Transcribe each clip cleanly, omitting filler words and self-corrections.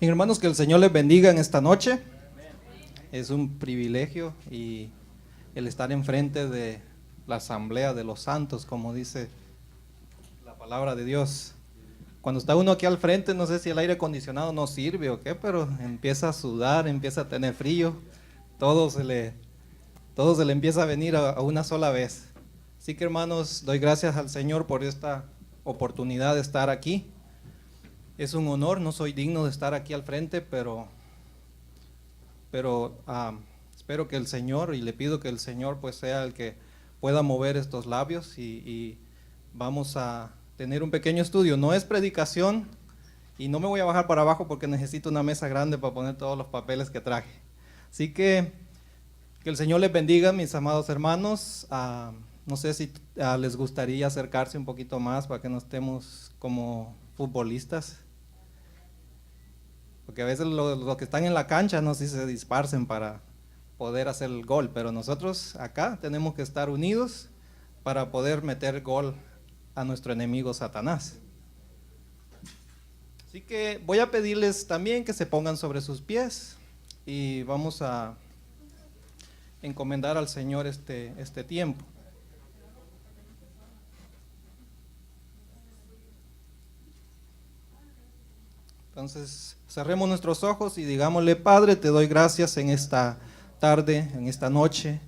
Hermanos, que el Señor les bendiga en esta noche. Es un privilegio y el estar enfrente de la asamblea de los santos, como dice la palabra de Dios. Cuando está uno aquí al frente, no sé si el aire acondicionado no sirve o qué, pero empieza a sudar, empieza a tener frío, todo se le, todo se le empieza a venir a una sola vez. Así que hermanos, doy gracias al Señor por esta oportunidad de estar aquí. Es un honor, no soy digno de estar aquí al frente, pero espero que el Señor, y le pido que el Señor pues sea el que pueda mover estos labios y vamos a tener un pequeño estudio. No es predicación y no me voy a bajar para abajo porque necesito una mesa grande para poner todos los papeles que traje. Así que el Señor les bendiga, mis amados hermanos. No sé si les gustaría acercarse un poquito más para que no estemos como futbolistas. Porque a veces los que están en la cancha no sé si se disparcen para poder hacer el gol, pero nosotros acá tenemos que estar unidos para poder meter gol a nuestro enemigo Satanás. Así que voy a pedirles también que se pongan sobre sus pies y vamos a encomendar al Señor este tiempo. Entonces, cerremos nuestros ojos y digámosle: Padre, te doy gracias en esta tarde, en esta noche,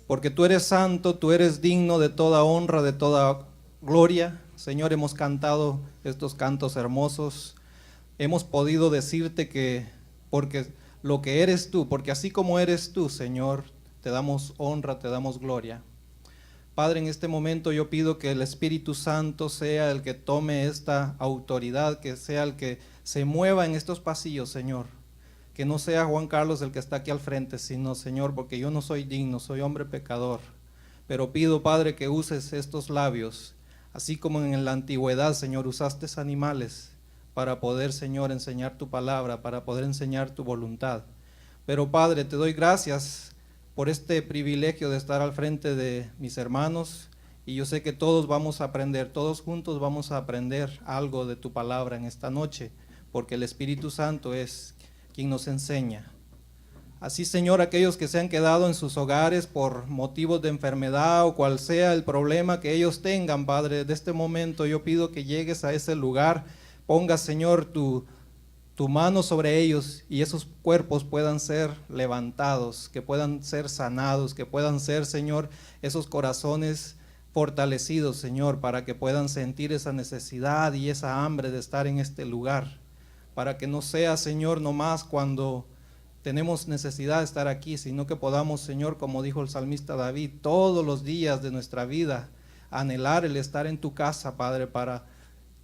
porque tú eres santo, tú eres digno de toda honra, de toda gloria. Señor, hemos cantado estos cantos hermosos, hemos podido decirte que porque lo que eres tú, porque así como eres tú, Señor, te damos honra, te damos gloria. Padre, en este momento yo pido que el Espíritu Santo sea el que tome esta autoridad, que sea el que se mueva en estos pasillos, Señor. Que no sea Juan Carlos el que está aquí al frente, sino, Señor, porque yo no soy digno, soy hombre pecador. Pero pido, Padre, que uses estos labios, así como en la antigüedad, Señor, usaste animales para poder, Señor, enseñar tu palabra, para poder enseñar tu voluntad. Pero, Padre, te doy gracias por este privilegio de estar al frente de mis hermanos, y yo sé que todos vamos a aprender, todos juntos vamos a aprender algo de tu palabra en esta noche, porque el Espíritu Santo es quien nos enseña. Así, Señor, aquellos que se han quedado en sus hogares por motivos de enfermedad o cual sea el problema que ellos tengan, Padre, de este momento yo pido que llegues a ese lugar, pongas, Señor, tu mano sobre ellos y esos cuerpos puedan ser levantados, que puedan ser sanados, que puedan ser, Señor, esos corazones fortalecidos, Señor, para que puedan sentir esa necesidad y esa hambre de estar en este lugar, para que no sea, Señor, nomás cuando tenemos necesidad de estar aquí, sino que podamos, Señor, como dijo el salmista David, todos los días de nuestra vida, anhelar el estar en tu casa, Padre, para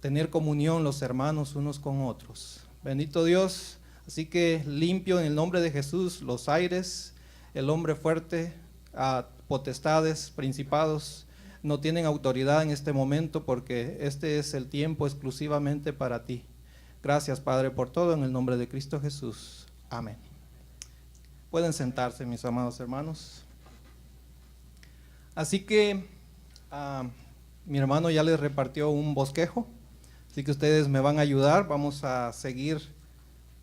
tener comunión los hermanos unos con otros. Bendito Dios, así que limpio en el nombre de Jesús los aires, el hombre fuerte, potestades, principados, no tienen autoridad en este momento porque este es el tiempo exclusivamente para ti. Gracias, Padre, por todo en el nombre de Cristo Jesús. Amén. Pueden sentarse, mis amados hermanos. Así que mi hermano ya les repartió un bosquejo. Así que ustedes me van a ayudar, vamos a seguir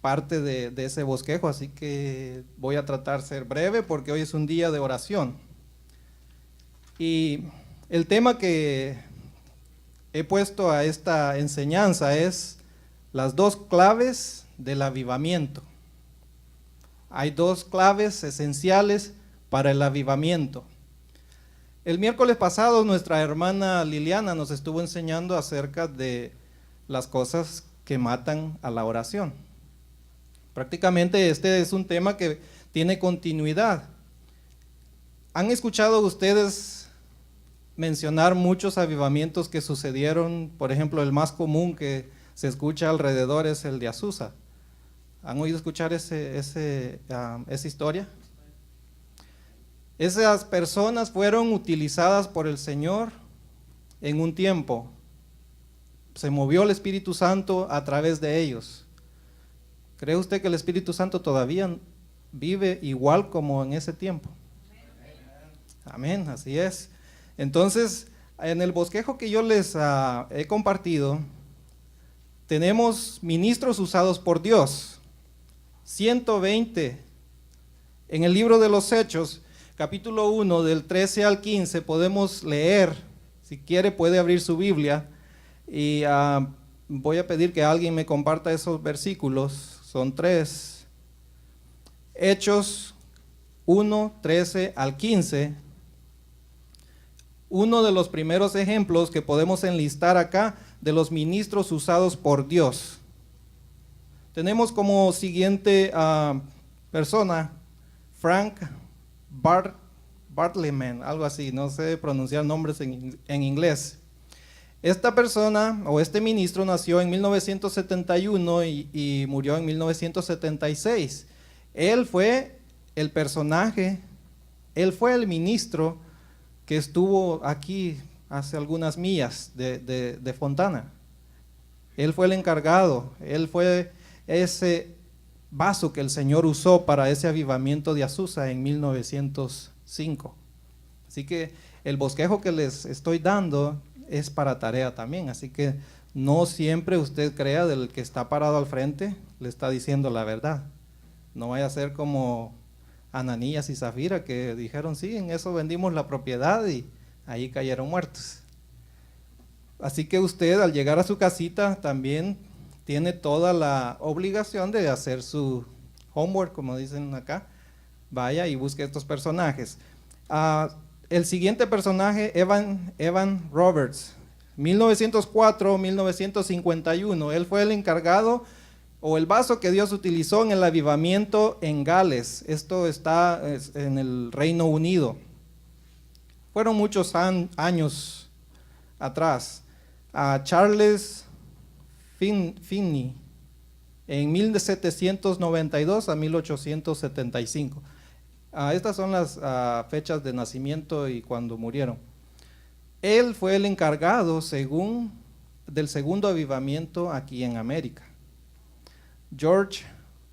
parte de ese bosquejo, así que voy a tratar de ser breve porque hoy es un día de oración. Y el tema que he puesto a esta enseñanza es las dos claves del avivamiento. Hay dos claves esenciales para el avivamiento. El miércoles pasado nuestra hermana Liliana nos estuvo enseñando acerca de las cosas que matan a la oración. Prácticamente este es un tema que tiene continuidad. ¿Han escuchado ustedes mencionar muchos avivamientos que sucedieron? Por ejemplo, el más común que se escucha alrededor es el de Azusa. ¿Han oído escuchar esa historia? Esas personas fueron utilizadas por el Señor en un tiempo. Se movió el Espíritu Santo a través de ellos. ¿Cree usted que el Espíritu Santo todavía vive igual como en ese tiempo? Amén, así es. Entonces, en el bosquejo que yo les he compartido, tenemos ministros usados por Dios. 120. En el libro de los Hechos, capítulo 1, del 13 al 15, podemos leer, si quiere puede abrir su Biblia, y voy a pedir que alguien me comparta esos versículos, son 3. Hechos 1, 13 al 15. Uno de los primeros ejemplos que podemos enlistar acá de los ministros usados por Dios. Tenemos como siguiente persona, Frank Bartleman, algo así, no sé pronunciar nombres en inglés. Esta persona o este ministro nació en 1971 y murió en 1976. Él fue el personaje, él fue el ministro que estuvo aquí hace algunas millas de Fontana. Él fue el encargado, él fue ese vaso que el Señor usó para ese avivamiento de Azusa en 1905. Así que el bosquejo que les estoy dando es para tarea también, así que no siempre usted crea del que está parado al frente le está diciendo la verdad. No vaya a ser como Ananías y Zafira que dijeron sí, en eso vendimos la propiedad y ahí cayeron muertos. Así que usted al llegar a su casita también tiene toda la obligación de hacer su homework, como dicen acá. Vaya y busque estos personajes. El siguiente personaje, Evan Roberts, 1904-1951. Él fue el encargado o el vaso que Dios utilizó en el avivamiento en Gales. Esto está en el Reino Unido. Fueron muchos años atrás. Charles Finney, en 1792 a 1875. Estas son las fechas de nacimiento y cuando murieron. Él fue el encargado, según, del segundo avivamiento aquí en América. George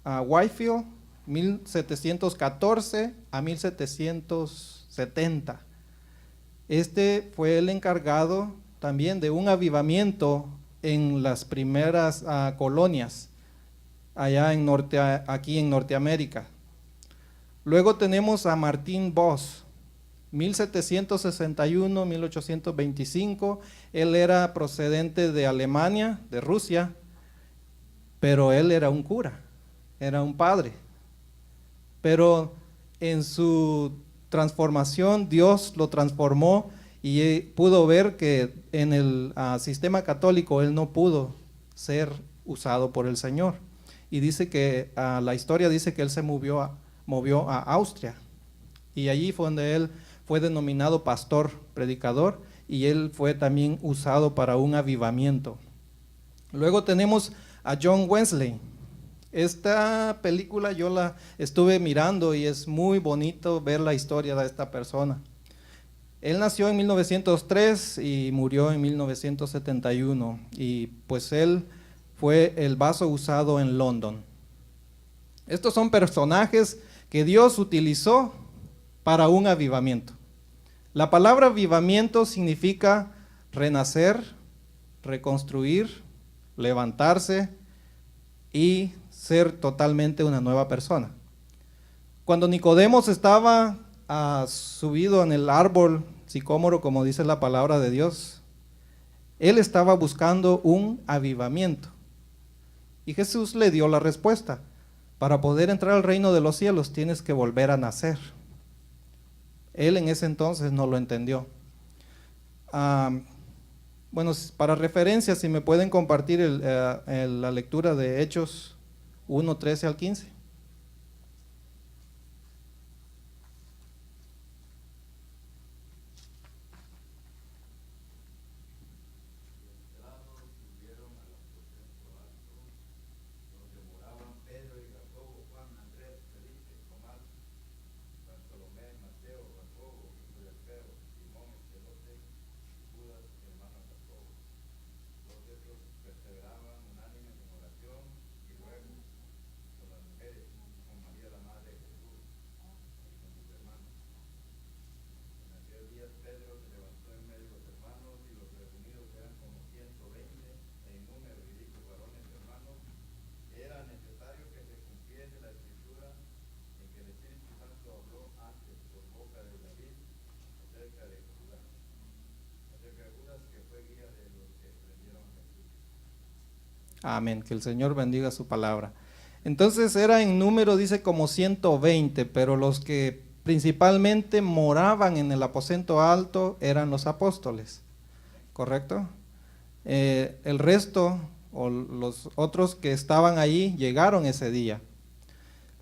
Whitefield, 1714 a 1770. Este fue el encargado también de un avivamiento en las primeras colonias allá aquí en Norteamérica. Luego tenemos a Martin Voss, 1761-1825. Él era procedente de Alemania, de Rusia, pero él era un cura, era un padre. Pero en su transformación Dios lo transformó y pudo ver que en el sistema católico él no pudo ser usado por el Señor. Y dice que la historia dice que él se movió a Austria y allí fue donde él fue denominado pastor, predicador, y él fue también usado para un avivamiento. Luego tenemos a John Wesley. Esta película yo la estuve mirando y es muy bonito ver la historia de esta persona. Él nació en 1903 y murió en 1971 y pues él fue el vaso usado en London. Estos son personajes que Dios utilizó para un avivamiento. La palabra avivamiento significa renacer, reconstruir, levantarse y ser totalmente una nueva persona. Cuando Nicodemos estaba subido en el árbol sicómoro, como dice la palabra de Dios, él estaba buscando un avivamiento. Y Jesús le dio la respuesta: para poder entrar al reino de los cielos tienes que volver a nacer. Él en ese entonces no lo entendió. Bueno, para referencia, si me pueden compartir la lectura de Hechos 1, 13 al 15. Amén. Que el Señor bendiga su palabra. Entonces era en número, dice, como 120, pero los que principalmente moraban en el aposento alto eran los apóstoles, ¿correcto? El resto, o los otros que estaban ahí, llegaron ese día.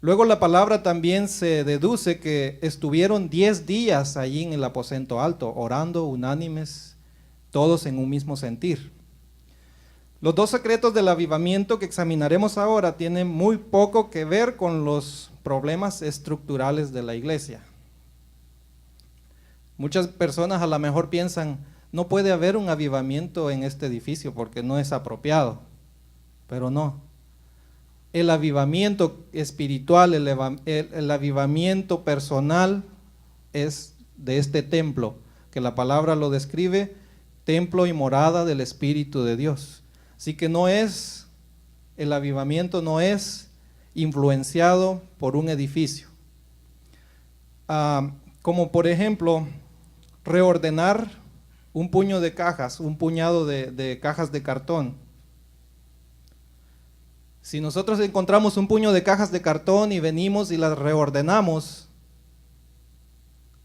Luego la palabra también se deduce que estuvieron 10 días allí en el aposento alto, orando unánimes, todos en un mismo sentir. Los dos secretos del avivamiento que examinaremos ahora tienen muy poco que ver con los problemas estructurales de la iglesia. Muchas personas a lo mejor piensan, no puede haber un avivamiento en este edificio porque no es apropiado, pero no. El avivamiento espiritual, el avivamiento personal es de este templo, que la palabra lo describe, templo y morada del Espíritu de Dios. Así que el avivamiento no es influenciado por un edificio. Como por ejemplo, reordenar un puño de cajas, un puñado de cajas de cartón. Si nosotros encontramos un puño de cajas de cartón y venimos y las reordenamos,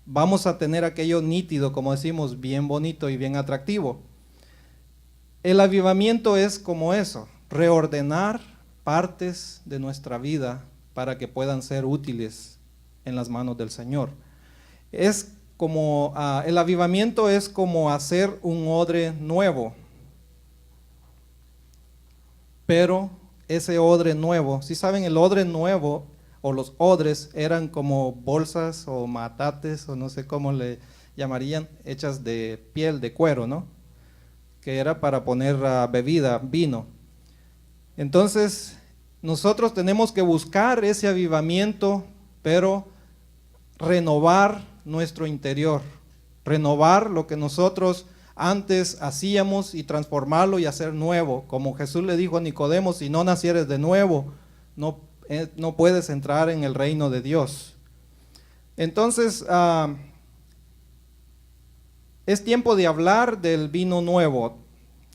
vamos a tener aquello nítido, como decimos, bien bonito y bien atractivo. El avivamiento es como eso, reordenar partes de nuestra vida para que puedan ser útiles en las manos del Señor. Es como, el avivamiento es como hacer un odre nuevo, pero ese odre nuevo, si saben, el odre nuevo o los odres eran como bolsas o matates o no sé cómo le llamarían, hechas de piel, de cuero, ¿no? Que era para poner bebida, vino. Entonces, nosotros tenemos que buscar ese avivamiento, pero renovar nuestro interior, renovar lo que nosotros antes hacíamos y transformarlo y hacer nuevo. Como Jesús le dijo a Nicodemo, si no nacieres de nuevo, no puedes entrar en el reino de Dios. Entonces, es tiempo de hablar del vino nuevo.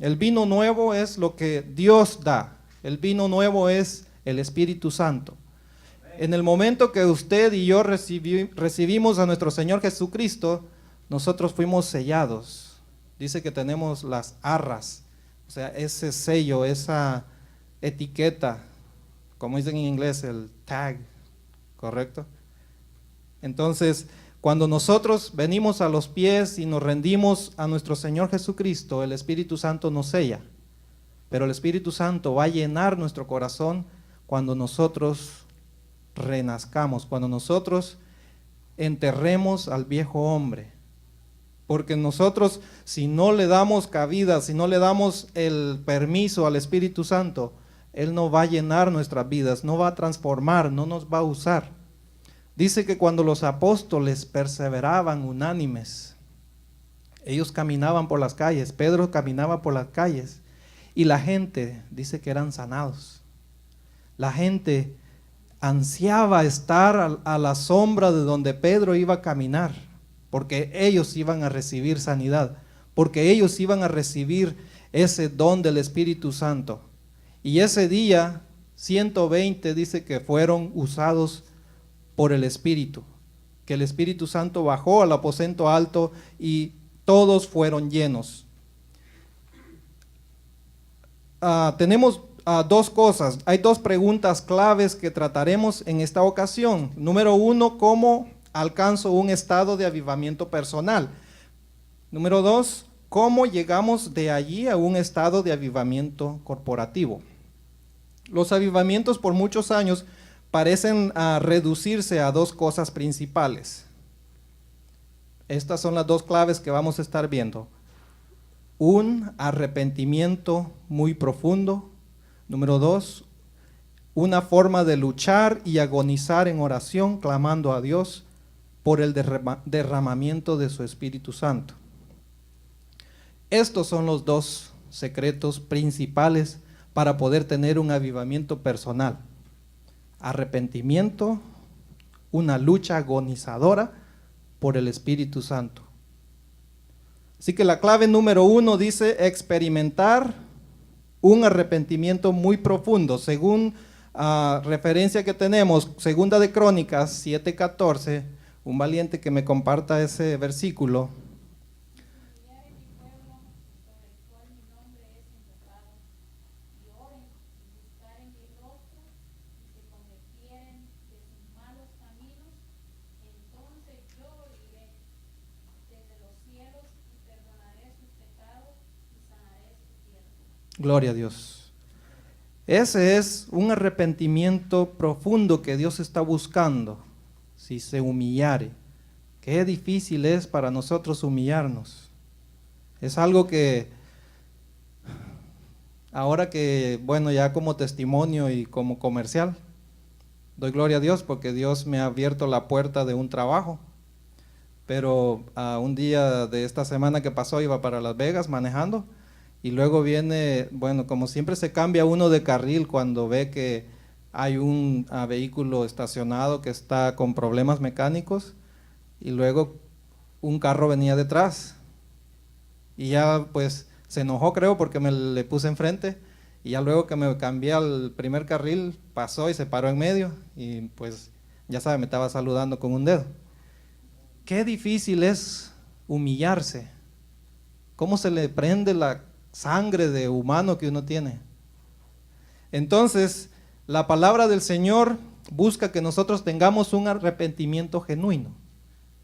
El vino nuevo es lo que Dios da. El vino nuevo es el Espíritu Santo. En el momento que usted y yo recibimos a nuestro Señor Jesucristo, nosotros fuimos sellados. Dice que tenemos las arras, o sea, ese sello, esa etiqueta, como dicen en inglés, el tag, ¿correcto? Entonces, cuando nosotros venimos a los pies y nos rendimos a nuestro Señor Jesucristo, el Espíritu Santo nos sella. Pero el Espíritu Santo va a llenar nuestro corazón cuando nosotros renazcamos, cuando nosotros enterremos al viejo hombre. Porque nosotros, si no le damos cabida, si no le damos el permiso al Espíritu Santo, Él no va a llenar nuestras vidas, no va a transformar, no nos va a usar. Dice que cuando los apóstoles perseveraban unánimes, ellos caminaban por las calles, Pedro caminaba por las calles, y la gente dice que eran sanados. La gente ansiaba estar a la sombra de donde Pedro iba a caminar, porque ellos iban a recibir sanidad, porque ellos iban a recibir ese don del Espíritu Santo. Y ese día, 120 dice que fueron usados por el Espíritu, que el Espíritu Santo bajó al aposento alto y todos fueron llenos. Tenemos dos cosas, hay dos preguntas claves que trataremos en esta ocasión. Número uno, ¿cómo alcanzo un estado de avivamiento personal? Número dos, ¿cómo llegamos de allí a un estado de avivamiento corporativo? Los avivamientos por muchos años parecen reducirse a dos cosas principales. Estas son las dos claves que vamos a estar viendo. Un arrepentimiento muy profundo. Número dos, una forma de luchar y agonizar en oración, clamando a Dios por el derramamiento de su Espíritu Santo. Estos son los dos secretos principales para poder tener un avivamiento personal. Arrepentimiento, una lucha agonizadora por el Espíritu Santo. Así que la clave número uno dice experimentar un arrepentimiento muy profundo. Según referencia que tenemos, Segunda de Crónicas 7:14, un valiente que me comparta ese versículo. Gloria a Dios. Ese es un arrepentimiento profundo que Dios está buscando. Si se humillare, qué difícil es para nosotros humillarnos. Es algo que ahora que, bueno, ya como testimonio y como comercial, doy gloria a Dios porque Dios me ha abierto la puerta de un trabajo. Pero un día de esta semana que pasó iba para Las Vegas manejando. Y luego viene, bueno, como siempre se cambia uno de carril cuando ve que hay un vehículo estacionado que está con problemas mecánicos, y luego un carro venía detrás. Y ya pues se enojó, creo, porque le puse enfrente, y ya luego que me cambié al primer carril pasó y se paró en medio, y pues ya sabe, me estaba saludando con un dedo. Qué difícil es humillarse. ¿Cómo se le prende la sangre de humano que uno tiene? Entonces, la palabra del Señor busca que nosotros tengamos un arrepentimiento genuino,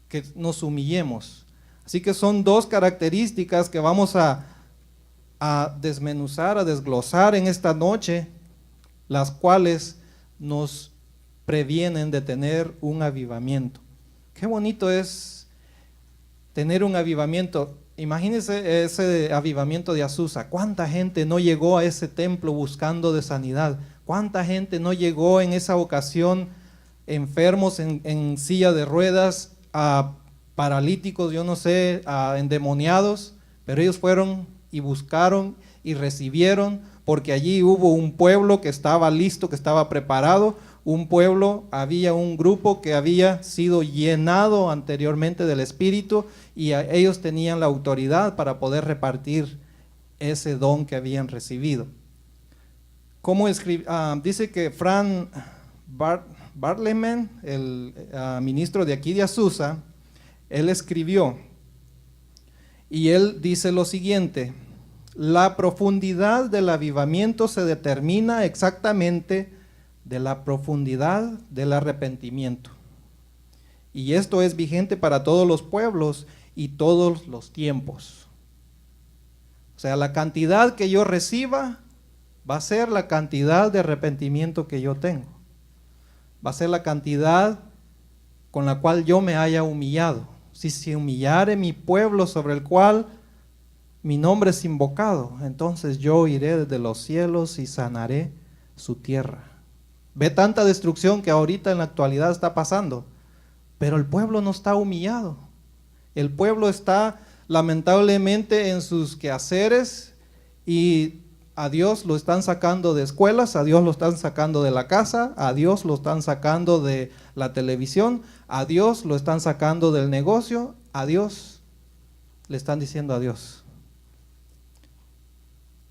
que nos humillemos. Así que son dos características que vamos a desmenuzar, a desglosar en esta noche, las cuales nos previenen de tener un avivamiento. Qué bonito es tener un avivamiento. Imagínense ese avivamiento de Azusa. ¿Cuánta gente no llegó a ese templo buscando de sanidad? ¿Cuánta gente no llegó en esa ocasión enfermos en silla de ruedas, paralíticos, yo no sé, endemoniados? Pero ellos fueron y buscaron y recibieron, porque allí hubo un pueblo que estaba listo, que estaba preparado. Un pueblo, había un grupo que había sido llenado anteriormente del Espíritu, y ellos tenían la autoridad para poder repartir ese don que habían recibido. Dice que Frank Bartleman, el ministro de aquí de Azusa, él escribió, y él dice lo siguiente: la profundidad del avivamiento se determina exactamente de la profundidad del arrepentimiento. Y esto es vigente para todos los pueblos y todos los tiempos. O sea, la cantidad que yo reciba va a ser la cantidad de arrepentimiento que yo tengo. Va a ser la cantidad con la cual yo me haya humillado. Si se humillare mi pueblo sobre el cual mi nombre es invocado, entonces yo iré desde los cielos y sanaré su tierra. Ve tanta destrucción que ahorita en la actualidad está pasando, pero el pueblo no está humillado. El pueblo está lamentablemente en sus quehaceres, y a Dios lo están sacando de escuelas, a Dios lo están sacando de la casa, a Dios lo están sacando de la televisión, a Dios lo están sacando del negocio, a Dios le están diciendo adiós.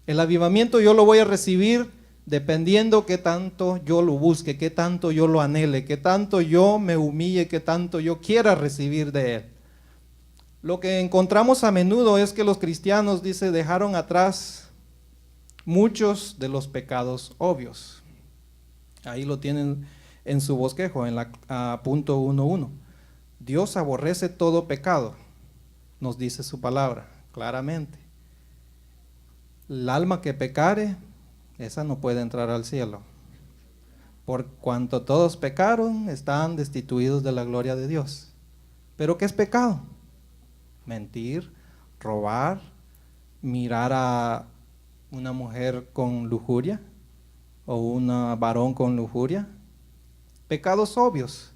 El avivamiento yo lo voy a recibir dependiendo qué tanto yo lo busque, qué tanto yo lo anhele, qué tanto yo me humille, qué tanto yo quiera recibir de él. Lo que encontramos a menudo es que los cristianos, dice, dejaron atrás muchos de los pecados obvios. Ahí lo tienen en su bosquejo, en la punto 1.1. Dios aborrece todo pecado, nos dice su palabra claramente. El alma que pecare, esa no puede entrar al cielo. Por cuanto todos pecaron, están destituidos de la gloria de Dios. ¿Pero qué es pecado? Mentir, robar, mirar a una mujer con lujuria o un varón con lujuria. Pecados obvios.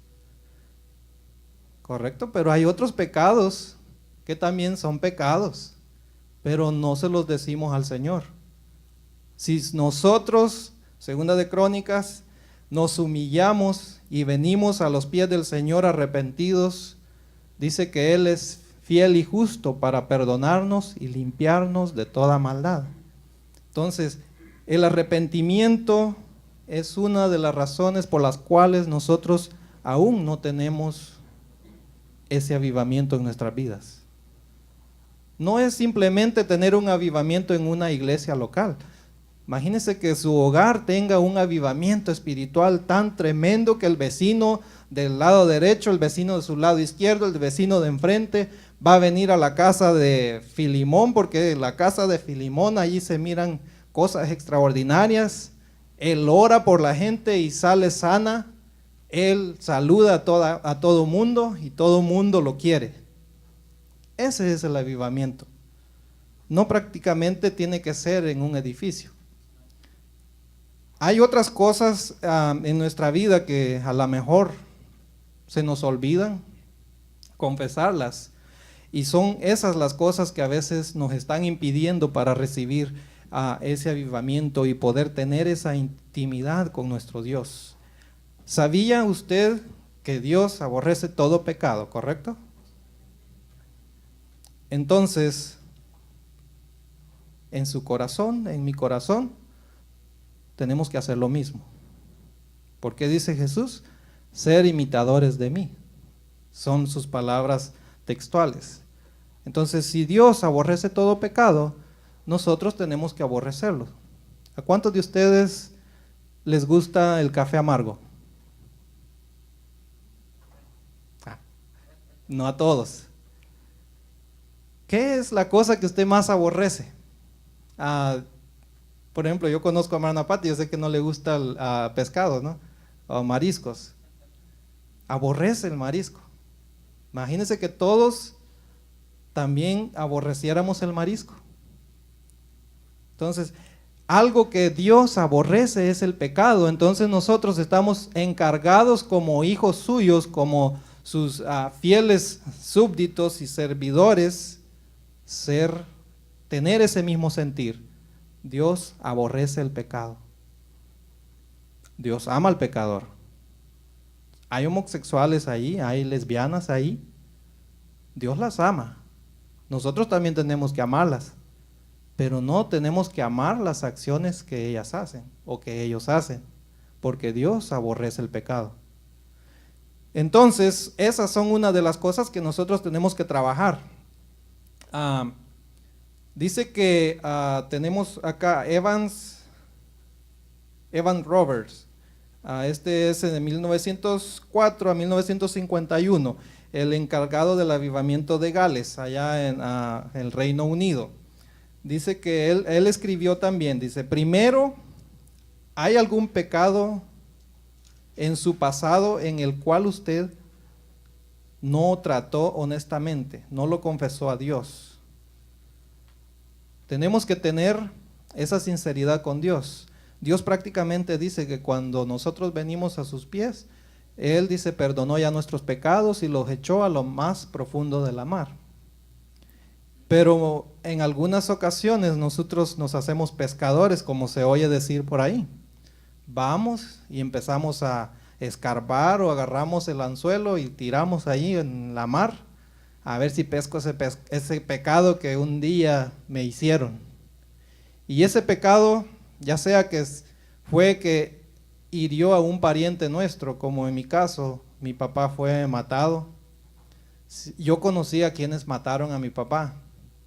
Correcto, pero hay otros pecados que también son pecados, pero no se los decimos al Señor. Si nosotros, Segunda de Crónicas, nos humillamos y venimos a los pies del Señor arrepentidos, dice que Él es fiel y justo para perdonarnos y limpiarnos de toda maldad. Entonces, El arrepentimiento es una de las razones por las cuales nosotros aún no tenemos ese avivamiento en nuestras vidas. No es simplemente tener un avivamiento en una iglesia local. Imagínense que su hogar tenga un avivamiento espiritual tan tremendo que el vecino del lado derecho, el vecino de su lado izquierdo, el vecino de enfrente va a venir a la casa de Filimón, porque en la casa de Filimón allí se miran cosas extraordinarias. Él ora por la gente y sale sana. Él saluda a todo mundo y todo mundo lo quiere. Ese es el avivamiento. No prácticamente tiene que ser en un edificio. Hay otras cosas en nuestra vida que a lo mejor se nos olvidan confesarlas, y son esas las cosas que a veces nos están impidiendo para recibir ese avivamiento y poder tener esa intimidad con nuestro Dios. ¿Sabía usted que Dios aborrece todo pecado, correcto? Entonces, en su corazón, en mi corazón, tenemos que hacer lo mismo. Porque dice Jesús, ser imitadores de mí. Son sus palabras textuales. Entonces, si Dios aborrece todo pecado, nosotros tenemos que aborrecerlo. ¿A cuántos de ustedes les gusta el café amargo? No a todos. ¿Qué es la cosa que usted más aborrece? Por ejemplo, yo conozco a Marna Patti, yo sé que no le gusta el pescado, ¿no? O mariscos. Aborrece el marisco. Imagínense que todos también aborreciéramos el marisco. Entonces, algo que Dios aborrece es el pecado. Entonces nosotros estamos encargados como hijos suyos, como sus fieles súbditos y servidores, tener ese mismo sentir. Dios aborrece el pecado. Dios ama al pecador. Hay homosexuales ahí, hay lesbianas ahí. Dios las ama. Nosotros también tenemos que amarlas, pero no tenemos que amar las acciones que ellas hacen o que ellos hacen, porque Dios aborrece el pecado. Entonces, esas son una de las cosas que nosotros tenemos que trabajar. Dice que tenemos acá Evan Roberts. Este es de 1904 a 1951, el encargado del avivamiento de Gales, allá en el Reino Unido. Dice que él escribió también, dice, primero, ¿hay algún pecado en su pasado en el cual usted no trató honestamente, no lo confesó a Dios? Tenemos que tener esa sinceridad con Dios. Dios prácticamente dice que cuando nosotros venimos a sus pies, Él dice, perdonó ya nuestros pecados y los echó a lo más profundo de la mar. Pero en algunas ocasiones nosotros nos hacemos pescadores, como se oye decir por ahí. Vamos y empezamos a escarbar o agarramos el anzuelo y tiramos ahí en la mar a ver si pesco ese pecado que un día me hicieron. Y ese pecado, ya sea que fue que hirió a un pariente nuestro, como en mi caso, mi papá fue matado. Yo conocí a quienes mataron a mi papá,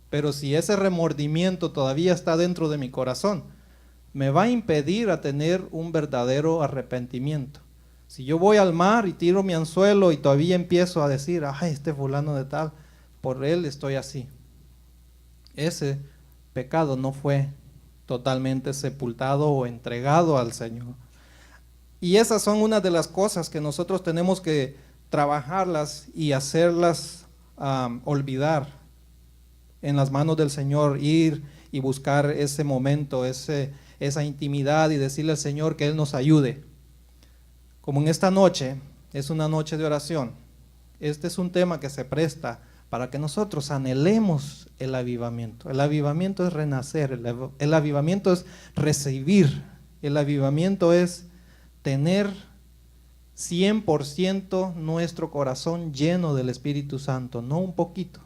pero si ese remordimiento todavía está dentro de mi corazón, me va a impedir a tener un verdadero arrepentimiento. Si yo voy al mar y tiro mi anzuelo y todavía empiezo a decir, ay, este fulano de tal, por él estoy así. Ese pecado no fue totalmente sepultado o entregado al Señor. Y esas son una de las cosas que nosotros tenemos que trabajarlas y hacerlas olvidar en las manos del Señor, ir y buscar ese momento, esa intimidad y decirle al Señor que Él nos ayude. Como en esta noche, es una noche de oración, este es un tema que se presta para que nosotros anhelemos el avivamiento. El avivamiento es renacer, el avivamiento es recibir, el avivamiento es tener 100% nuestro corazón lleno del Espíritu Santo, no un poquito,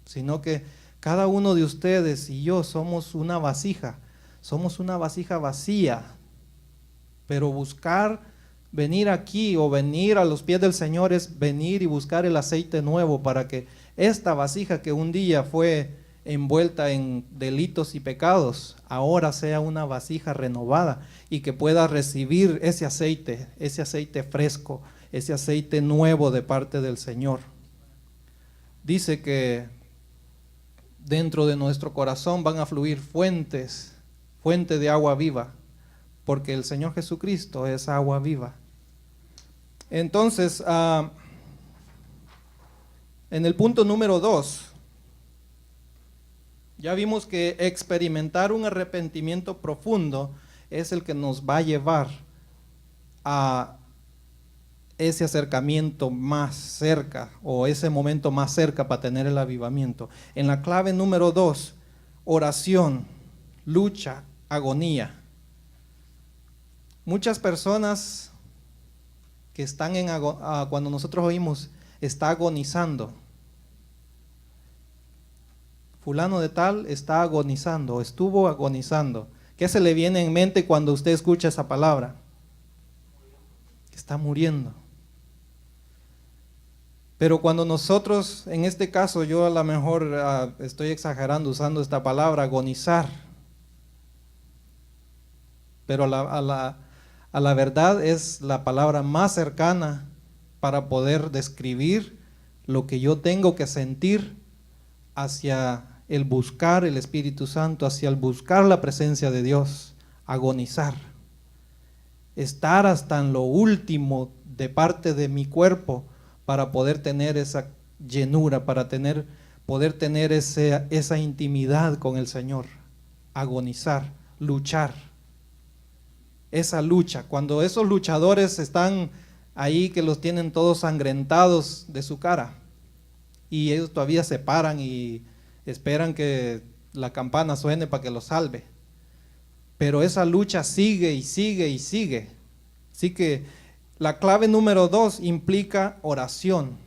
sino que cada uno de ustedes y yo somos una vasija, somos una vasija vacía, pero buscar venir aquí o venir a los pies del Señor es venir y buscar el aceite nuevo para que esta vasija que un día fue envuelta en delitos y pecados, ahora sea una vasija renovada y que pueda recibir ese aceite fresco, ese aceite nuevo de parte del Señor. Dice que dentro de nuestro corazón van a fluir fuentes de agua viva, porque el Señor Jesucristo es agua viva. Entonces, en el punto número 2, ya vimos que experimentar un arrepentimiento profundo es el que nos va a llevar a ese acercamiento más cerca, o ese momento más cerca para tener el avivamiento. En la clave número 2, oración, lucha, agonía. Muchas personas que están cuando nosotros oímos, está agonizando. Fulano de tal está agonizando, estuvo agonizando. ¿Qué se le viene en mente cuando usted escucha esa palabra? Está muriendo. Pero cuando nosotros, en este caso, yo a lo mejor estoy exagerando usando esta palabra, agonizar. Pero a la verdad es la palabra más cercana para poder describir lo que yo tengo que sentir hacia el buscar el Espíritu Santo, hacia el buscar la presencia de Dios, agonizar. Estar hasta en lo último de parte de mi cuerpo para poder tener esa llenura, para poder tener esa intimidad con el Señor. Agonizar, luchar. Esa lucha, cuando esos luchadores están ahí que los tienen todos sangrentados de su cara y ellos todavía se paran y esperan que la campana suene para que los salve, pero esa lucha sigue y sigue y sigue. Así que la clave número 2 implica oración,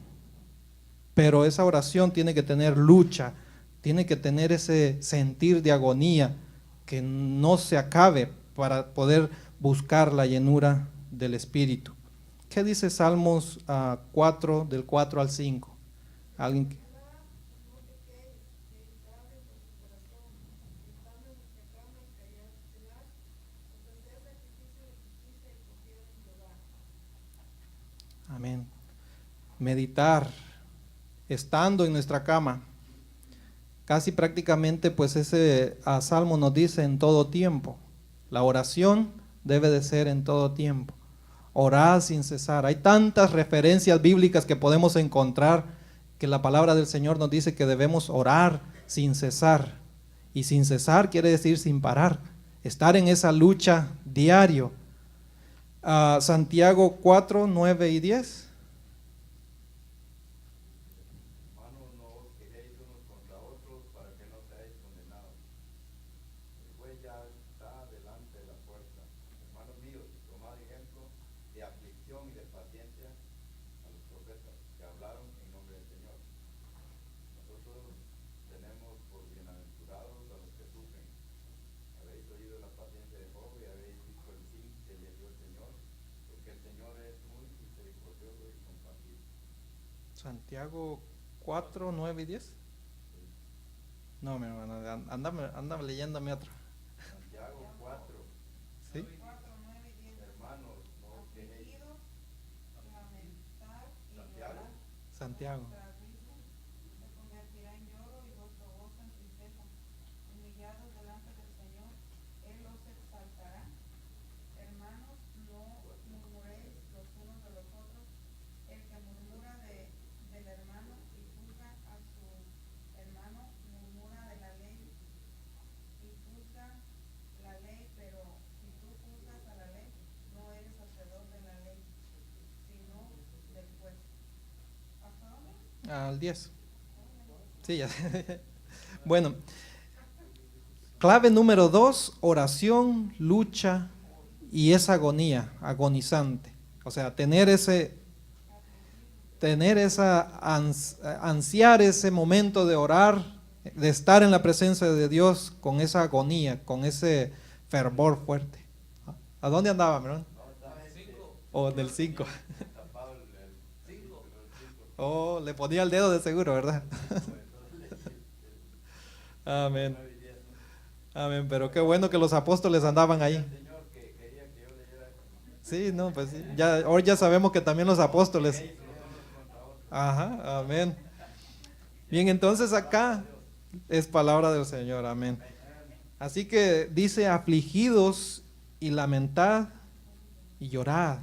pero esa oración tiene que tener lucha, tiene que tener ese sentir de agonía que no se acabe para poder buscar la llenura del Espíritu. ¿Qué dice Salmos 4, del 4 al 5? ¿Alguien? Amén. Meditar, estando en nuestra cama. Casi prácticamente pues ese Salmo nos dice en todo tiempo. La oración debe de ser en todo tiempo. Orar sin cesar. Hay tantas referencias bíblicas que podemos encontrar que la palabra del Señor nos dice que debemos orar sin cesar. Y sin cesar quiere decir sin parar. Estar en esa lucha diario. Santiago 4, 9 y 10. Santiago 4, 9 y 10. No, mi hermano, anda leyéndome otra. Santiago 4. ¿Sí? 4, 9 y 10. Hermanos, no os quejéis. Lamentar y llorar. Santiago. Se convertirá en lloro y vuestro gozo en tristeza. Humillados delante del Señor, Él os exaltará. Hermanos, no murmuréis los unos de los otros. El que murmura del hermano y juzga a su hermano, murmura de la ley y juzga la ley, pero si tú juzgas a la ley, no eres hacedor de la ley, sino del juez. ¿Hasta dónde? Al 10. Sí, ya. Bueno, clave número 2, oración, lucha y esa agonía, agonizante. O sea, ansiar ese momento de orar, de estar en la presencia de Dios con esa agonía, con ese fervor fuerte. ¿A dónde andaba, hermano? O del 5. Oh, le ponía el dedo de seguro, ¿verdad? Amén. Amén, pero qué bueno que los apóstoles andaban ahí. Sí, no, pues sí. Ya, hoy ya sabemos que también los apóstoles. Ajá, amén. Bien, entonces acá es palabra del Señor, amén. Así que dice afligidos y lamentad y llorad.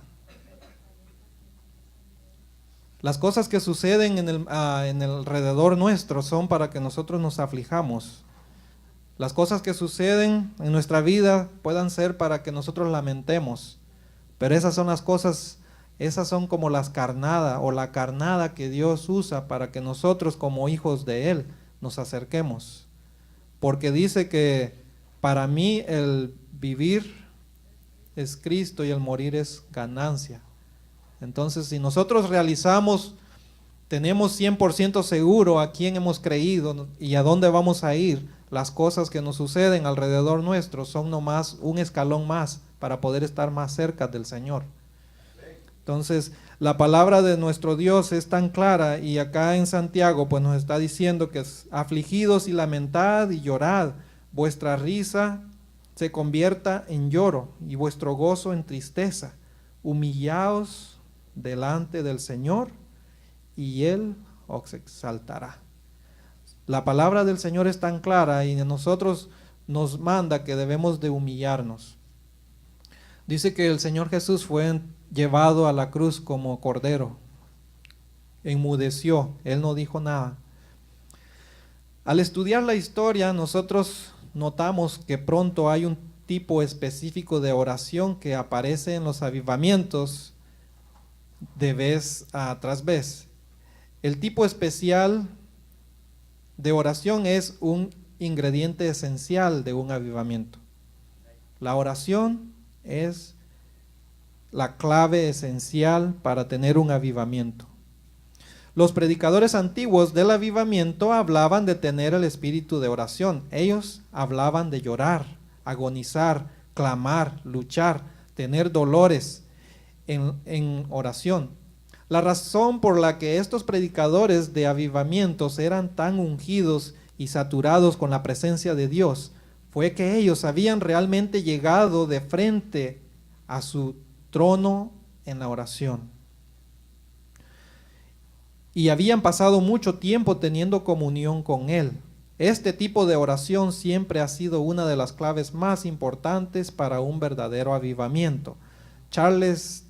Las cosas que suceden en el alrededor nuestro son para que nosotros nos aflijamos. Las cosas que suceden en nuestra vida puedan ser para que nosotros lamentemos. Pero esas son las cosas, esas son como las carnadas o la carnada que Dios usa para que nosotros como hijos de Él nos acerquemos. Porque dice que para mí el vivir es Cristo y el morir es ganancia. Entonces, si nosotros realizamos, tenemos 100% seguro a quién hemos creído y a dónde vamos a ir, las cosas que nos suceden alrededor nuestro son nomás un escalón más para poder estar más cerca del Señor. Entonces, la palabra de nuestro Dios es tan clara y acá en Santiago pues nos está diciendo que es afligidos y lamentad y llorad, vuestra risa se convierta en lloro y vuestro gozo en tristeza. Humillaos delante del Señor y Él os exaltará. La palabra del Señor es tan clara y a nosotros nos manda que debemos de humillarnos. Dice que el Señor Jesús fue llevado a la cruz como cordero. Enmudeció, Él no dijo nada. Al estudiar la historia, nosotros notamos que pronto hay un tipo específico de oración que aparece en los avivamientos de vez tras vez. El tipo especial de oración es un ingrediente esencial de un avivamiento. La oración es la clave esencial para tener un avivamiento. Los predicadores antiguos del avivamiento hablaban de tener el espíritu de oración. Ellos hablaban de llorar, agonizar, clamar, luchar, tener dolores en oración. La razón por la que estos predicadores de avivamientos eran tan ungidos y saturados con la presencia de Dios fue que ellos habían realmente llegado de frente a su trono en la oración. Y habían pasado mucho tiempo teniendo comunión con Él. Este tipo de oración siempre ha sido una de las claves más importantes para un verdadero avivamiento. Charles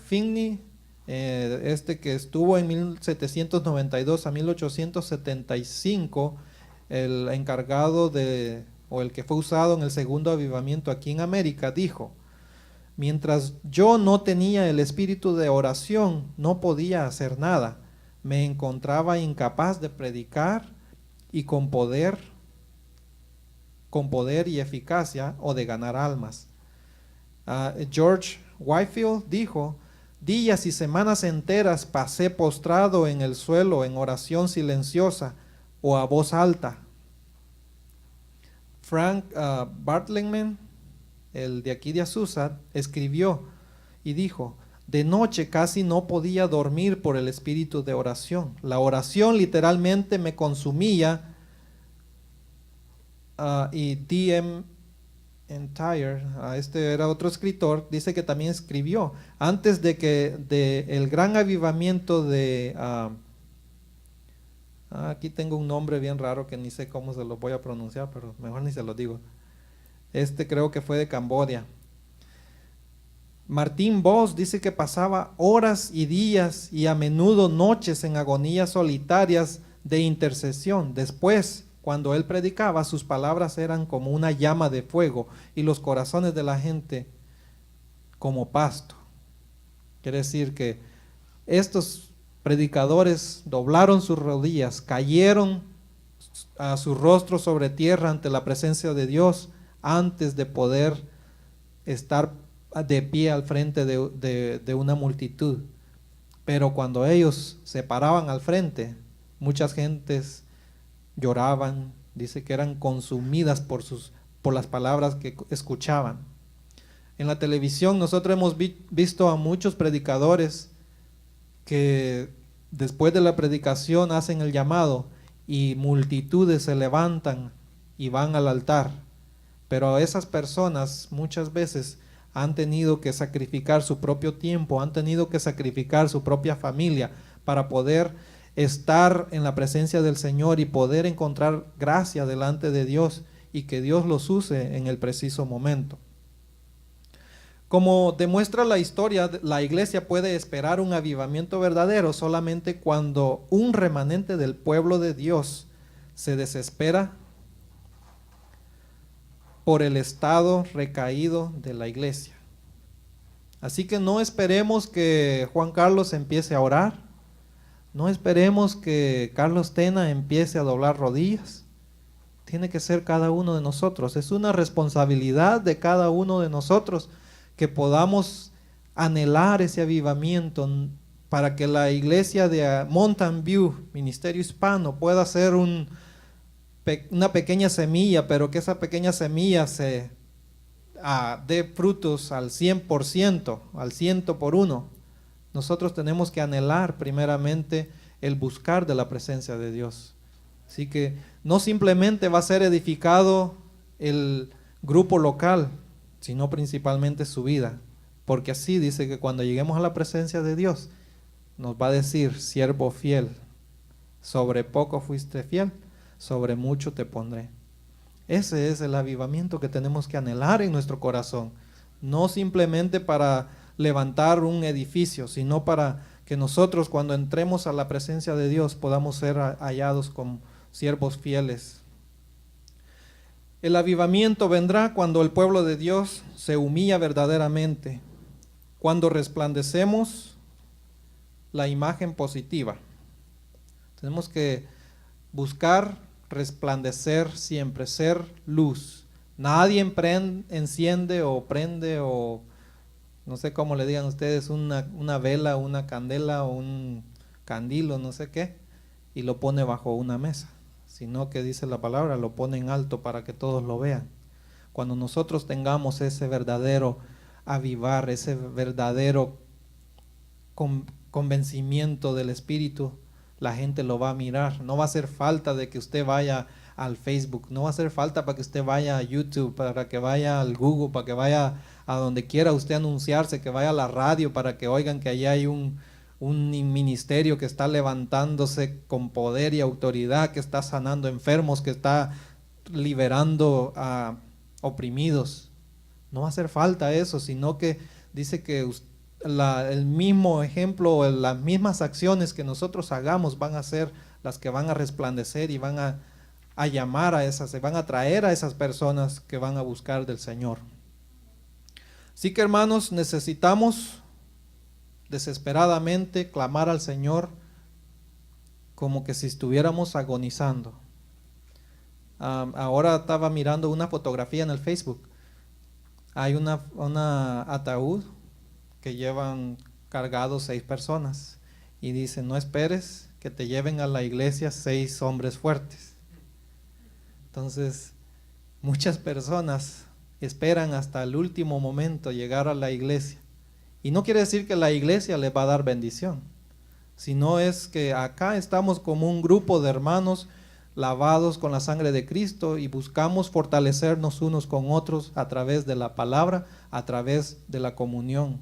Finney, que estuvo en 1792 a 1875, el encargado o el que fue usado en el segundo avivamiento aquí en América, dijo: mientras yo no tenía el espíritu de oración, no podía hacer nada. Me encontraba incapaz de predicar y con poder y eficacia o de ganar almas. George Whitefield dijo: días y semanas enteras pasé postrado en el suelo en oración silenciosa o a voz alta. Frank Bartleman, el de aquí de Azusa, escribió y dijo: de noche casi no podía dormir por el espíritu de oración. La oración literalmente me consumía. Y D.M. Entire, este era otro escritor, dice que también escribió antes de el gran avivamiento de aquí tengo un nombre bien raro que ni sé cómo se lo voy a pronunciar, pero mejor ni se lo digo. Creo que fue de Camboya. Martín Vos dice que pasaba horas y días y a menudo noches en agonías solitarias de intercesión. Después, cuando él predicaba, sus palabras eran como una llama de fuego y los corazones de la gente como pasto. Quiere decir que estos predicadores doblaron sus rodillas, cayeron a su rostro sobre tierra ante la presencia de Dios antes de poder estar de pie al frente de una multitud. Pero cuando ellos se paraban al frente, muchas gentes lloraban, dice que eran consumidas por sus por las palabras que escuchaban. En la televisión nosotros hemos visto a muchos predicadores que después de la predicación hacen el llamado y multitudes se levantan y van al altar. Pero esas personas muchas veces han tenido que sacrificar su propio tiempo, han tenido que sacrificar su propia familia para poder estar en la presencia del Señor y poder encontrar gracia delante de Dios y que Dios los use en el preciso momento. Como demuestra la historia, la iglesia puede esperar un avivamiento verdadero solamente cuando un remanente del pueblo de Dios se desespera por el estado recaído de la iglesia. Así que no esperemos que Juan Carlos empiece a orar, no esperemos que Carlos Tena empiece a doblar rodillas. Tiene que ser cada uno de nosotros, es una responsabilidad de cada uno de nosotros que podamos anhelar ese avivamiento para que la iglesia de Mountain View, Ministerio Hispano, pueda ser una pequeña semilla, pero que esa pequeña semilla se dé frutos al 100%, al 100 por uno. Nosotros tenemos que anhelar primeramente el buscar de la presencia de Dios. Así que no simplemente va a ser edificado el grupo local, sino principalmente su vida, porque así dice que cuando lleguemos a la presencia de Dios, nos va a decir: siervo fiel, sobre poco fuiste fiel, sobre mucho te pondré. Ese es el avivamiento que tenemos que anhelar en nuestro corazón, no simplemente para levantar un edificio, sino para que nosotros cuando entremos a la presencia de Dios podamos ser hallados como siervos fieles. El avivamiento vendrá cuando el pueblo de Dios se humilla verdaderamente, cuando resplandecemos la imagen positiva. Tenemos que buscar resplandecer siempre, ser luz. Nadie enciende o prende o no sé cómo le digan ustedes una vela, una candela o un candil o no sé qué y lo pone bajo una mesa, sino que dice la palabra, lo pone en alto para que todos lo vean. Cuando nosotros tengamos ese verdadero avivar, ese verdadero convencimiento del Espíritu, la gente lo va a mirar. No va a hacer falta de que usted vaya al Facebook, no va a hacer falta para que usted vaya a YouTube, para que vaya al Google, para que vaya a donde quiera usted anunciarse, que vaya a la radio para que oigan que allá hay un ministerio que está levantándose con poder y autoridad, que está sanando enfermos, que está liberando a oprimidos. No va a hacer falta eso, sino que dice que el mismo ejemplo, las mismas acciones que nosotros hagamos van a ser las que van a resplandecer y van a llamar a esas, se van a traer a esas personas que van a buscar del Señor. Así que hermanos, necesitamos desesperadamente clamar al Señor como que si estuviéramos agonizando. Ahora estaba mirando una fotografía en el Facebook. Hay una ataúd que llevan cargados 6 personas y dice: no esperes que te lleven a la iglesia 6 hombres fuertes. Entonces muchas personas esperan hasta el último momento llegar a la iglesia. Y no quiere decir que la iglesia les va a dar bendición, sino es que acá estamos como un grupo de hermanos lavados con la sangre de Cristo y buscamos fortalecernos unos con otros a través de la palabra, a través de la comunión.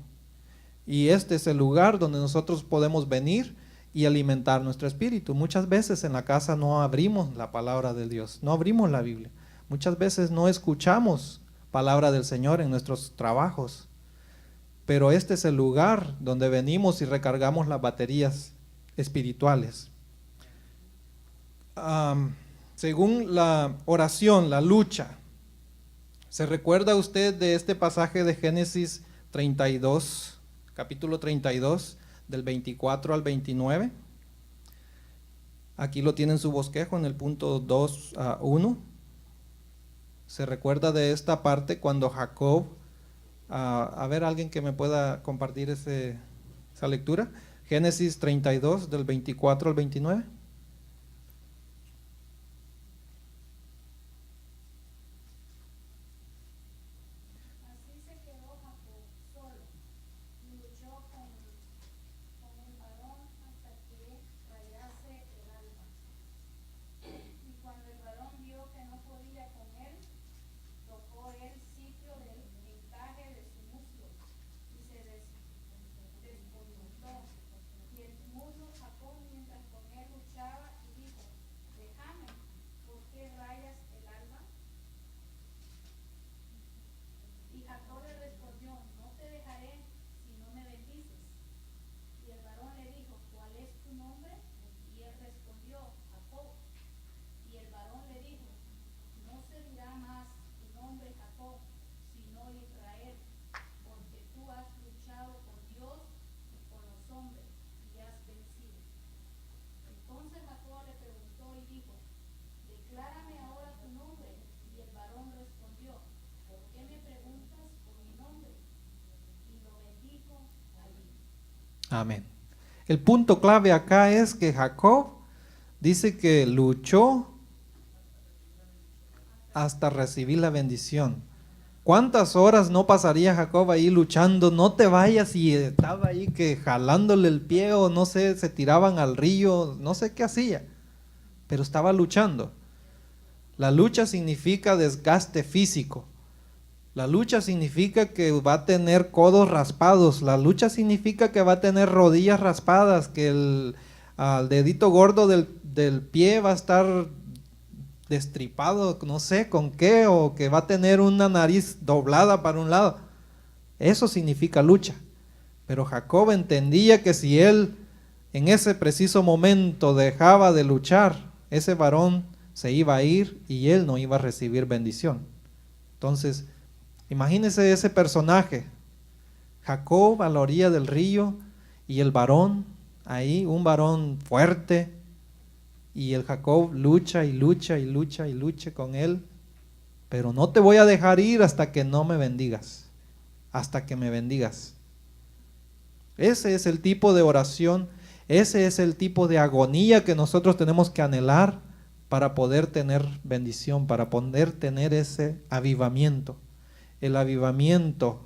Y este es el lugar donde nosotros podemos venir y alimentar nuestro espíritu. Muchas veces en la casa no abrimos la palabra de Dios, no abrimos la Biblia. Muchas veces no escuchamos palabra del Señor en nuestros trabajos. Pero este es el lugar donde venimos y recargamos las baterías espirituales. Según la oración, la lucha, ¿se recuerda usted de este pasaje de Génesis 32, capítulo 32, del 24 al 29? Aquí lo tiene en su bosquejo en el punto 2.1. ¿Se recuerda de esta parte cuando Jacob... a ver, alguien que me pueda compartir esa lectura? Génesis 32, del 24 al 29. Amén. El punto clave acá es que Jacob dice que luchó hasta recibir la bendición. ¿Cuántas horas no pasaría Jacob ahí luchando? No te vayas, y estaba ahí que jalándole el pie, o no sé, se tiraban al río, no sé qué hacía, pero estaba luchando. La lucha significa desgaste físico. La lucha significa que va a tener codos raspados. La lucha significa que va a tener rodillas raspadas, que el dedito gordo del pie va a estar destripado, no sé con qué, o que va a tener una nariz doblada para un lado. Eso significa lucha. Pero Jacob entendía que si él en ese preciso momento dejaba de luchar, ese varón se iba a ir y él no iba a recibir bendición. Entonces, imagínese ese personaje, Jacob a la orilla del río y el varón ahí, un varón fuerte, y el Jacob lucha y lucha y lucha y lucha con él, pero no te voy a dejar ir hasta que no me bendigas, hasta que me bendigas. Ese es el tipo de oración, ese es el tipo de agonía que nosotros tenemos que anhelar para poder tener bendición, para poder tener ese avivamiento. El avivamiento,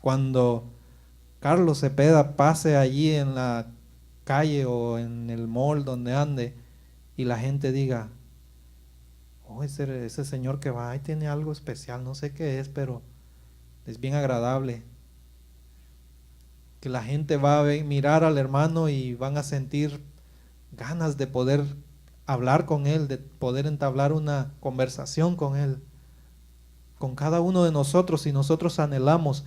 cuando Carlos Cepeda pase allí en la calle o en el mall donde ande y la gente diga, oh, ese señor que va ahí tiene algo especial, no sé qué es, pero es bien agradable. Que la gente va a mirar al hermano y van a sentir ganas de poder hablar con él, de poder entablar una conversación con él. Con cada uno de nosotros, si nosotros anhelamos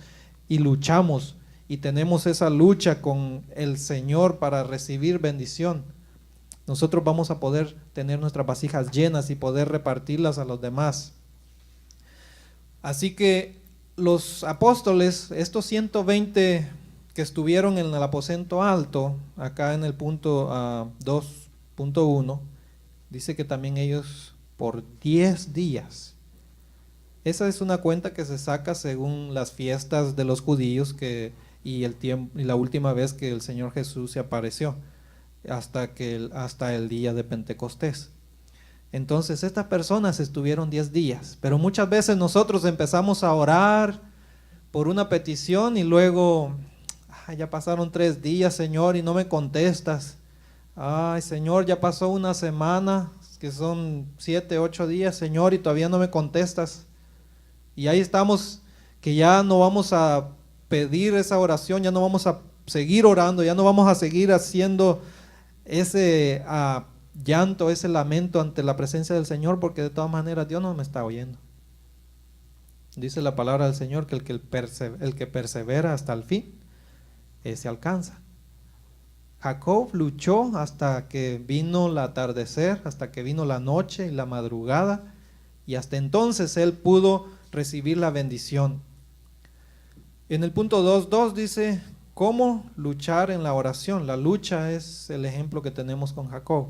y luchamos y tenemos esa lucha con el Señor para recibir bendición, nosotros vamos a poder tener nuestras vasijas llenas y poder repartirlas a los demás. Así que los apóstoles, estos 120 que estuvieron en el aposento alto, acá en el punto 2.1, dice que también ellos por 10 días. Esa es una cuenta que se saca según las fiestas de los judíos y la última vez que el Señor Jesús se apareció, hasta el día de Pentecostés. Entonces estas personas estuvieron 10 días, pero muchas veces nosotros empezamos a orar por una petición y luego, ya pasaron 3 días, Señor, y no me contestas. Ay, Señor, ya pasó una semana, que son 7, 8 días, Señor, y todavía no me contestas. Y ahí estamos, que ya no vamos a pedir esa oración, ya no vamos a seguir orando, ya no vamos a seguir haciendo ese llanto, ese lamento ante la presencia del Señor, porque de todas maneras Dios no me está oyendo. Dice la palabra del Señor que el que persevera hasta el fin, ese alcanza. Jacob luchó hasta que vino el atardecer, hasta que vino la noche y la madrugada, y hasta entonces él pudo recibir la bendición. En el punto 2.2 dice, ¿cómo luchar en la oración? La lucha es el ejemplo que tenemos con Jacob.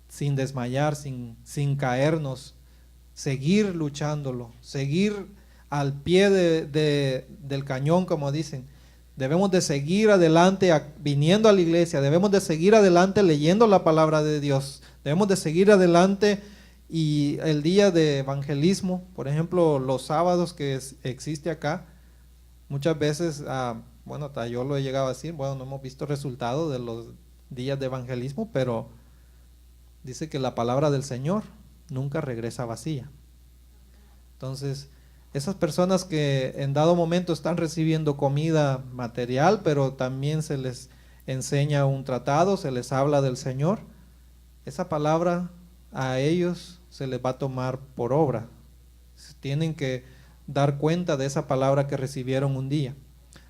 Sin desmayar, sin caernos, seguir luchándolo, seguir al pie del cañón, como dicen. Debemos de seguir adelante viniendo a la iglesia, debemos de seguir adelante leyendo la palabra de Dios, debemos de seguir adelante. Y el día de evangelismo, por ejemplo, los sábados que existe acá, muchas veces, bueno, hasta yo lo he llegado a decir, bueno, no hemos visto resultados de los días de evangelismo, pero dice que la palabra del Señor nunca regresa vacía. Entonces, esas personas que en dado momento están recibiendo comida material, pero también se les enseña un tratado, se les habla del Señor, esa palabra a ellos se les va a tomar por obra. Tienen que dar cuenta de esa palabra que recibieron un día.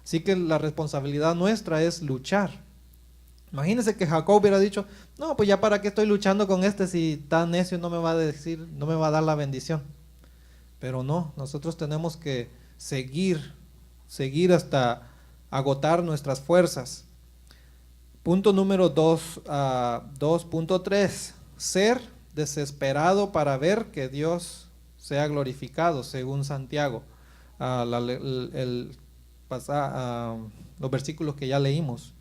Así que la responsabilidad nuestra es luchar. Imagínense que Jacob hubiera dicho, no, pues ya para qué estoy luchando con este, si tan necio no me va a dar la bendición. Pero no, nosotros tenemos que seguir hasta agotar nuestras fuerzas. Punto número 2.3, ser desesperado para ver que Dios sea glorificado, según Santiago. El los versículos que ya leímos.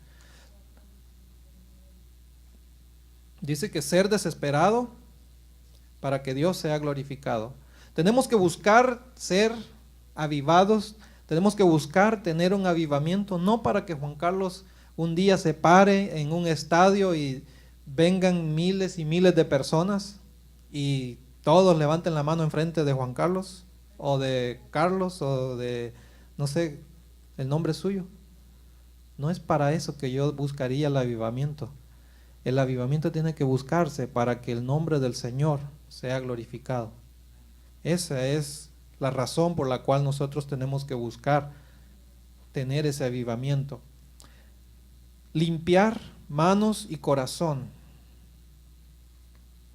Dice que ser desesperado para que Dios sea glorificado. Tenemos que buscar ser avivados, tenemos que buscar tener un avivamiento, no para que Juan Carlos un día se pare en un estadio y vengan miles y miles de personas y todos levanten la mano enfrente de Juan Carlos o de Carlos o de, no sé, el nombre suyo. No es para eso que yo buscaría el avivamiento. El avivamiento tiene que buscarse para que el nombre del Señor sea glorificado. Esa es la razón por la cual nosotros tenemos que buscar tener ese avivamiento. Limpiar manos y corazón.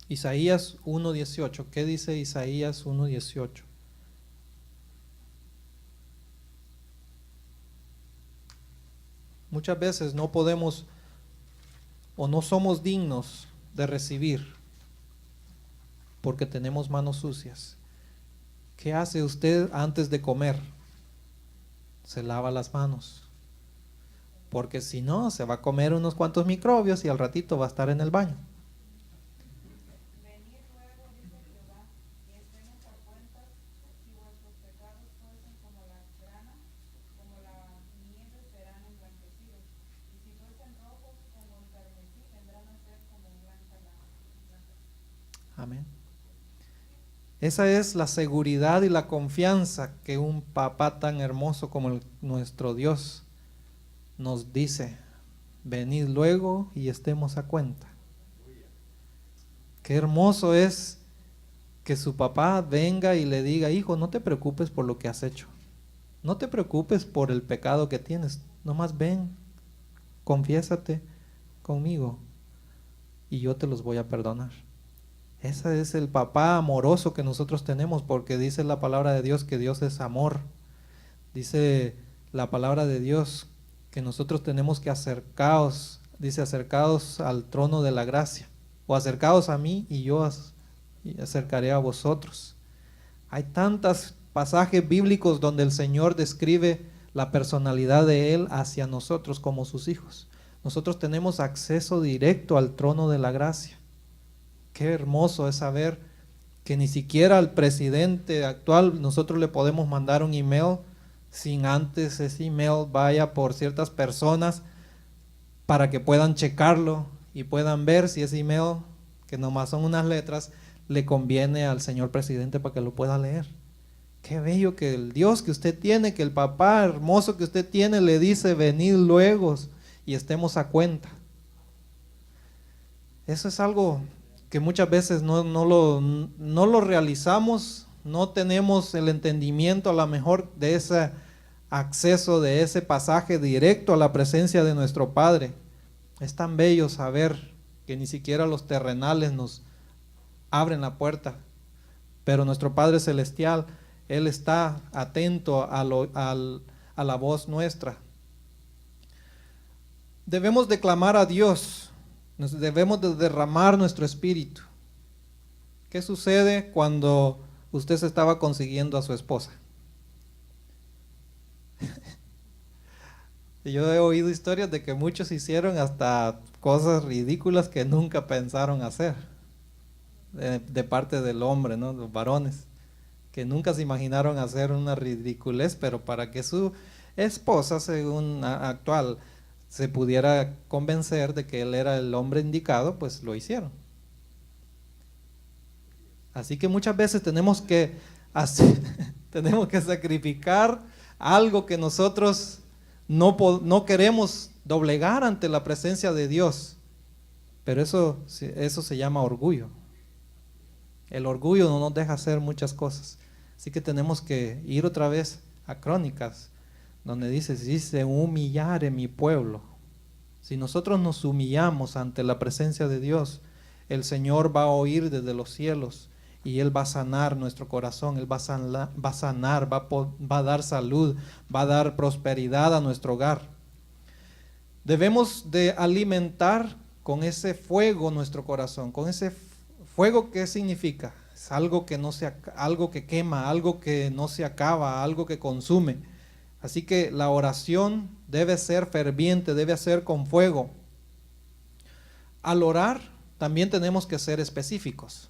Isaías 1:18. ¿Qué dice Isaías 1:18? Muchas veces no podemos o no somos dignos de recibir porque tenemos manos sucias. ¿Qué hace usted antes de comer? Se lava las manos. Porque si no, se va a comer unos cuantos microbios y al ratito va a estar en el baño. Venid luego, dice Jehová, y estemos a cuentas, si vuestros pecados fuesen como la grana, como la nieve serán emblanquecidos, y si fuesen rojos como el carmesí, vendrán a ser como blanca la blanca. Amén. Esa es la seguridad y la confianza que un papá tan hermoso como nuestro Dios nos dice: venid luego y estemos a cuenta. Qué hermoso es que su papá venga y le diga: hijo, no te preocupes por lo que has hecho, no te preocupes por el pecado que tienes, nomás ven, confiésate conmigo y yo te los voy a perdonar. Ese es el papá amoroso que nosotros tenemos, porque dice la palabra de Dios que Dios es amor. Dice la palabra de Dios que nosotros tenemos que acercaos, dice: acercaos al trono de la gracia, o acercaos a mí y yo acercaré a vosotros. Hay tantos pasajes bíblicos donde el Señor describe la personalidad de Él hacia nosotros como sus hijos. Nosotros tenemos acceso directo al trono de la gracia. Qué hermoso es saber que ni siquiera al presidente actual nosotros le podemos mandar un email sin antes ese email vaya por ciertas personas para que puedan checarlo y puedan ver si ese email, que nomás son unas letras, le conviene al señor presidente para que lo pueda leer. Qué bello que el Dios que usted tiene, que el papá hermoso que usted tiene le dice: venid luego y estemos a cuenta. Eso es algo que muchas veces no lo realizamos, no tenemos el entendimiento a lo mejor de ese acceso, de ese pasaje directo a la presencia de nuestro Padre. Es tan bello saber que ni siquiera los terrenales nos abren la puerta, pero nuestro Padre Celestial, Él está atento a la voz nuestra. Debemos de clamar a Dios. Debemos de derramar nuestro espíritu. ¿Qué sucede cuando usted se estaba consiguiendo a su esposa? Yo he oído historias de que muchos hicieron hasta cosas ridículas que nunca pensaron hacer de parte del hombre, ¿no? Los varones, que nunca se imaginaron hacer una ridiculez, pero para que su esposa, según actual, se pudiera convencer de que él era el hombre indicado, pues lo hicieron. Así que muchas veces tenemos que sacrificar algo que nosotros no queremos doblegar ante la presencia de Dios. Pero eso se llama orgullo. El orgullo no nos deja hacer muchas cosas. Así que tenemos que ir otra vez a Crónicas, donde dice: si se humillare mi pueblo. Si nosotros nos humillamos ante la presencia de Dios, el Señor va a oír desde los cielos y Él va a sanar nuestro corazón, Él va a sanar, va a dar salud, va a dar prosperidad a nuestro hogar. Debemos de alimentar con ese fuego nuestro corazón. Con ese fuego, ¿qué significa? Es algo que quema, algo que no se acaba, algo que consume. Así que la oración debe ser ferviente, debe ser con fuego. Al orar también tenemos que ser específicos.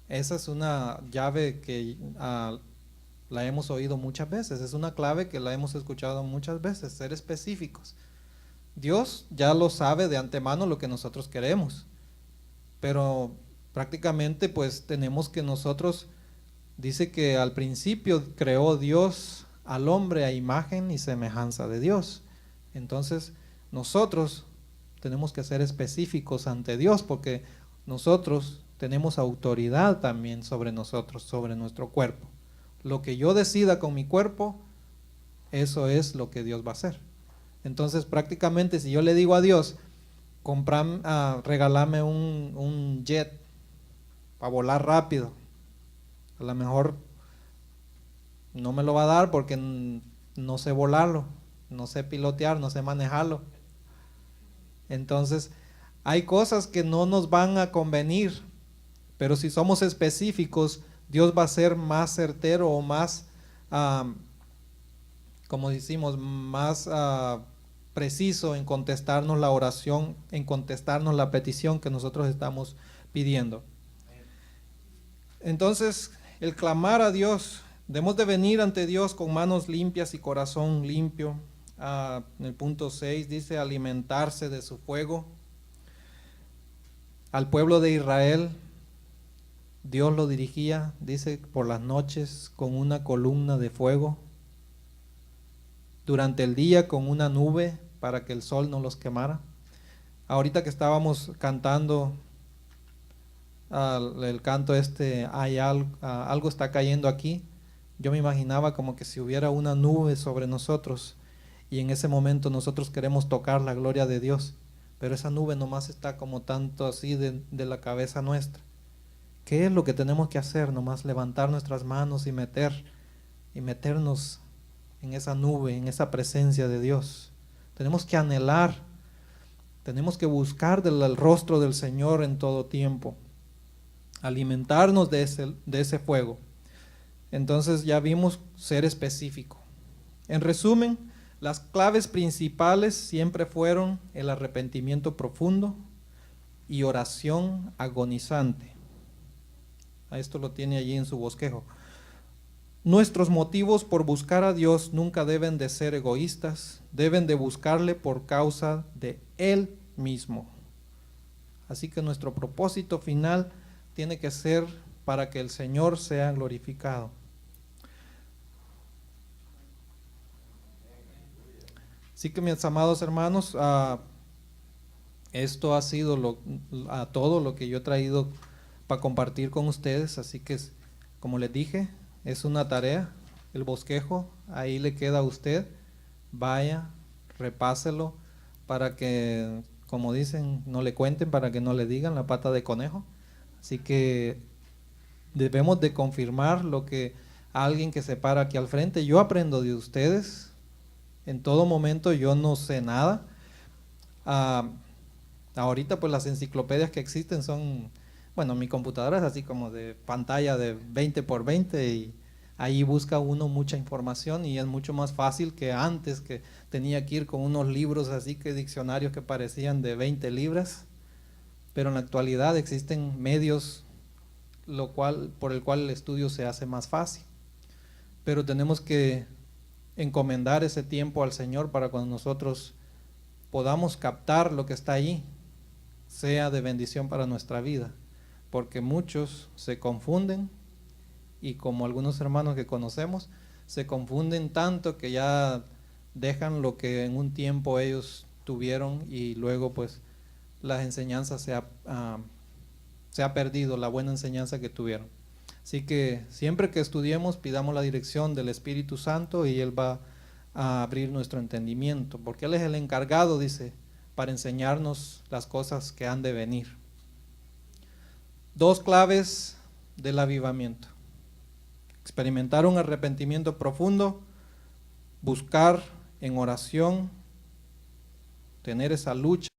Esa es una llave que la hemos oído muchas veces, es una clave que la hemos escuchado muchas veces, ser específicos. Dios ya lo sabe de antemano lo que nosotros queremos, pero prácticamente pues tenemos que nosotros, dice que al principio creó Dios al hombre a imagen y semejanza de Dios. Entonces nosotros tenemos que ser específicos ante Dios, porque nosotros tenemos autoridad también sobre nosotros, sobre nuestro cuerpo. Lo que yo decida con mi cuerpo, eso es lo que Dios va a hacer. Entonces prácticamente si yo le digo a Dios, regálame un jet para volar rápido, a lo mejor no me lo va a dar porque no sé volarlo, no sé pilotear, no sé manejarlo. Entonces hay cosas que no nos van a convenir, pero si somos específicos, Dios va a ser más certero o más, como decimos, más preciso en contestarnos la oración, en contestarnos la petición que nosotros estamos pidiendo. Entonces, el clamar a Dios, debemos de venir ante Dios con manos limpias y corazón limpio. En el punto 6 dice alimentarse de su fuego. Al pueblo de Israel, Dios lo dirigía, dice, por las noches con una columna de fuego, durante el día con una nube para que el sol no los quemara. Ahorita que estábamos cantando el canto algo está cayendo aquí, yo me imaginaba como que si hubiera una nube sobre nosotros y en ese momento nosotros queremos tocar la gloria de Dios, pero esa nube nomás está como tanto así de la cabeza nuestra. ¿Qué es lo que tenemos que hacer? Nomás levantar nuestras manos y meternos en esa nube, en esa presencia de Dios. Tenemos que anhelar, tenemos que buscar el rostro del Señor en todo tiempo, alimentarnos de ese fuego. Entonces ya vimos ser específico. En resumen, las claves principales siempre fueron el arrepentimiento profundo y oración agonizante. A esto lo tiene allí en su bosquejo. Nuestros motivos por buscar a Dios nunca deben de ser egoístas, deben de buscarle por causa de Él mismo. Así que nuestro propósito final tiene que ser para que el Señor sea glorificado. Así que mis amados hermanos, esto ha sido todo lo que yo he traído para compartir con ustedes. Así que, como les dije, es una tarea, el bosquejo, ahí le queda a usted. Vaya, repáselo para que, como dicen, no le cuenten, para que no le digan la pata de conejo. Así que debemos de confirmar lo que alguien que se para aquí al frente. Yo aprendo de ustedes. En todo momento yo no sé nada. Ahorita pues las enciclopedias que existen son, bueno, mi computadora es así como de pantalla de 20 por 20 y ahí busca uno mucha información y es mucho más fácil que antes, que tenía que ir con unos libros así, que diccionarios que parecían de 20 libras. Pero en la actualidad existen medios por el cual el estudio se hace más fácil. Pero tenemos que encomendar ese tiempo al Señor para cuando nosotros podamos captar lo que está ahí, sea de bendición para nuestra vida, porque muchos se confunden y como algunos hermanos que conocemos, se confunden tanto que ya dejan lo que en un tiempo ellos tuvieron y luego pues las enseñanzas se ha perdido, la buena enseñanza que tuvieron. Así que siempre que estudiemos, pidamos la dirección del Espíritu Santo y Él va a abrir nuestro entendimiento, porque Él es el encargado, dice, para enseñarnos las cosas que han de venir. 2 claves del avivamiento: experimentar un arrepentimiento profundo, buscar en oración, tener esa lucha